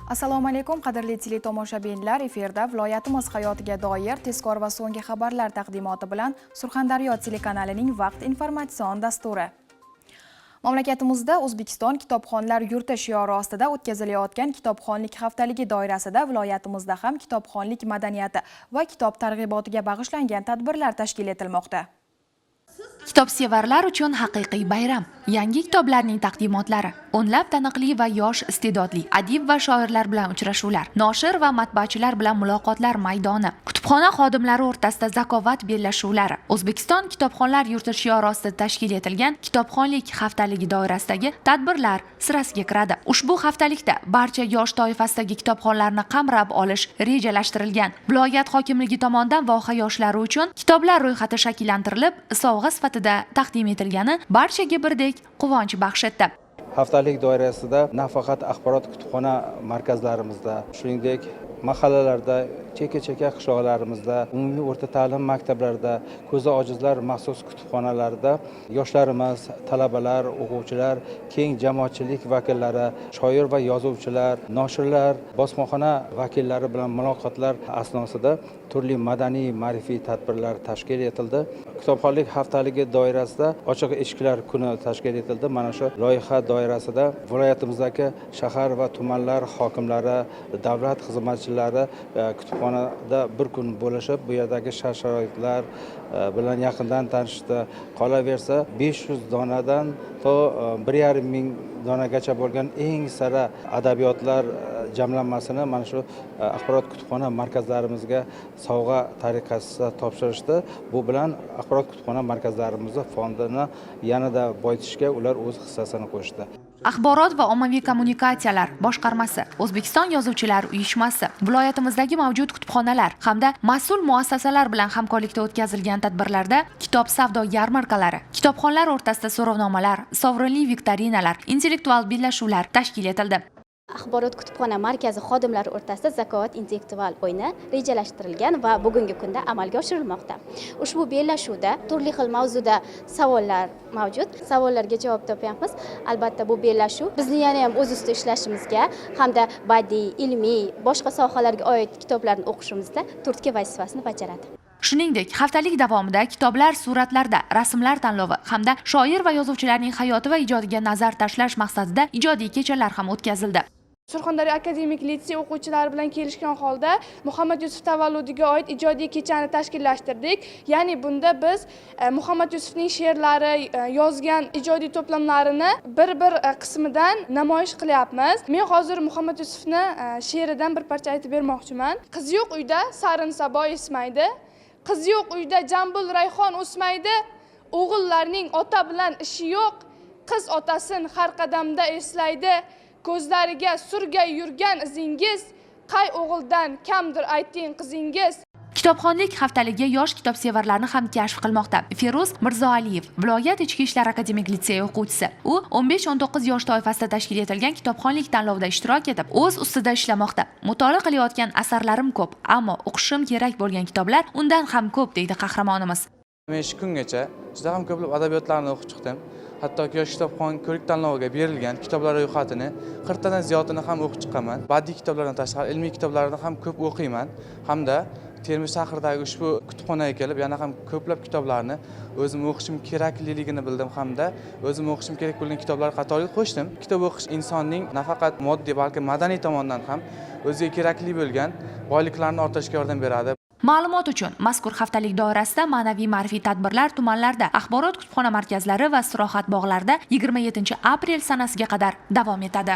Assalomu alaykum qadrli teletomoshabinlar, efirda viloyatimiz hayotiga doir tezkor va so'nggi xabarlar taqdimoti bilan Surxondaryo telekanalining vaqt informatsion dasturi. Mamlakatimizda O'zbekiston kitobxonlar yurti shiori ostida o'tkazilayotgan kitobxonlik haftaligi doirasida viloyatimizda ham kitobxonlik madaniyati va kitob targ'ibotiga bag'ishlangan tadbirlar tashkil etilmoqda. Kitobsevarlar uchun haqiqiy bayram. Yangi kitoblarning taqdimotlari, o'nlab taniqli va yosh istedodli adib va shoirlar bilan uchrashuvlar, noshir va matbuotchilar bilan muloqotlar maydoni, kutubxona xodimlari o'rtasida zakovat bellashuvlari. O'zbekiston kitobxonlar yurti shiori ostida tashkil etilgan kitobxonlik haftaligi doirasidagi tadbirlar sirasiga kiradi. Ushbu haftalikda barcha yosh toifasidagi kitobxonlarni qamrab olish rejalashtirilgan. Viloyat hokimligi tomonidan voha yoshlari uchun kitoblar ro'yxati shakllantirilib, sovg'a sifatida taqdim etilgani barchaga birdek quvonch baxsh etdi. Haftalik doirasida nafaqat axborot kutubxona markazlarimizda, shuningdek mahallalarda, chekka qishloqlarimizda, umumiy o'rta ta'lim maktablarida, ko'zi ojizlar maxsus kutubxonalarida yoshlarimiz, talabalar, o'quvchilar, keng jamoatchilik vakillari, shoir va yozuvchilar, noshirlar, bosmaxona vakillari bilan muloqotlar asnosida turli madaniy ma'rifiy tadbirlar tashkil etildi. Kitobxonlik haftaligi doirasida ochiq eshiklar kuni tashkil etildi. Mana shu loyiha doirasida viloyatimizdagi shahar va tumanlar hokimlari, davlat xizmatchilari kutubxonada bir kun bo'lishib, bu yerdagi shart-sharoitlar bilan yaqindan tanishdi. Qolaversa 500 donadan to 1,5 ming donagacha bo'lgan eng sara adabiyotlar jamlanmasini mana shu axborot kutubxona markazlarimizga sovg'a tariqasida topshirishdi. Bu bilan axborot kutubxona markazlarimizni fondini yanada boyitishga ular o'z hissasini qo'shdi. Axborot va ommaviy kommunikatsiyalar boshqarmasi, O'zbekiston yozuvchilar uyushmasi, viloyatimizdagi mavjud kutubxonalar hamda mas'ul muassasalar bilan hamkorlikda o'tkazilgan tadbirlarda kitob savdo yarmarkalari, kitobxonlar o'rtasida so'rovnomalar, sovrinli viktorinalar, intellektual bellashuvlar tashkil etildi. Axborot kutubxona markazi xodimlari o'rtasida zakovat intellektual o'yini rejalashtirilgan va bugungi kunda amalga oshirilmoqda. Ushbu bellashuvda turli xil mavzuda savollar mavjud. Savollarga javob topyapmiz. Albatta bu bellashuv bizni yana ham o'z ustida ishlashimizga hamda badiiy, ilmiy, boshqa sohalarga oid kitoblarni o'qishimizda turtki vazifasini bajaradi. Shuningdek, haftalik davomida kitoblar, suratlarda, rasmlar tanlovi hamda shoir va yozuvchilarning hayoti va ijodiga nazar tashlash maqsadida ijodiy kechalar ham o'tkazildi. Surxondaryo akademik litsey o'quvchilari bilan kelishgan holda Muhammad Yusuf tavalludiga oid ijodiy kechani tashkillashtirdik. Ya'ni bunda biz Muhammad Yusufning she'rlari, yozgan ijodiy to'plamlarini bir qismidan namoyish qilyapmiz. Men hozir Muhammad Yusufni she'ridan bir parcha aytib bermoqchiman. Qiz yo'q uyda sarin sabo esmaydi. Qiz yo'q uyda jambul rayhon o'smaydi. O'g'illarning ota bilan ishi yo'q. Qiz otasin har qadamda eslaydi. Ko'zlariga surgay yurgan izingiz, qay o'g'ildan kamdir ayting qizingiz. Kitobxonlik haftaligi yosh kitobsevarlarni ham kashf qilmoqda. Feruz Mirzoaliyev, viloyat ichki ishlar akademik litseyi o'quvchisi. U 15-19 yosh toifasida tashkil etilgan kitobxonlik tanlovida ishtirok etib, o'z ustida ishlamoqda. Mutolaa qilayotgan asarlarim ko'p, ammo o'qishim kerak bo'lgan kitoblar undan ham ko'p, deydi qahramonimiz. Men shu kungacha juda ham ko'plab adabiyotlarni o'qib chiqdim. Hattoki yosh kitobxon ko'rik tanloviga berilgan kitoblar ro'yxatini 40 tadan ziyodini ham o'qib chiqaman. Badiiy kitoblardan tashqari ilmiy kitoblarni ham ko'p o'qiyman hamda Termiz shahridagi ushbu kutubxonaga kelib yana ham ko'plab kitoblarni o'zim o'qishim kerakligini bildim hamda o'zim o'qishim kerak bo'lgan kitoblar qatoriga qo'shdim. Kitob o'qish insonning nafaqat moddiy, balki madaniy tomondan ham o'ziga kerakli bo'lgan boyliklarni orttirishga yordam beradi. Ma'lumot uchun, mazkur haftalik doirasida ma'naviy ma'rifiy tadbirlar tumanlarda, axborot kutubxona markazlari va istirohat bog'larida 27 aprel sanasiga qadar davom etadi.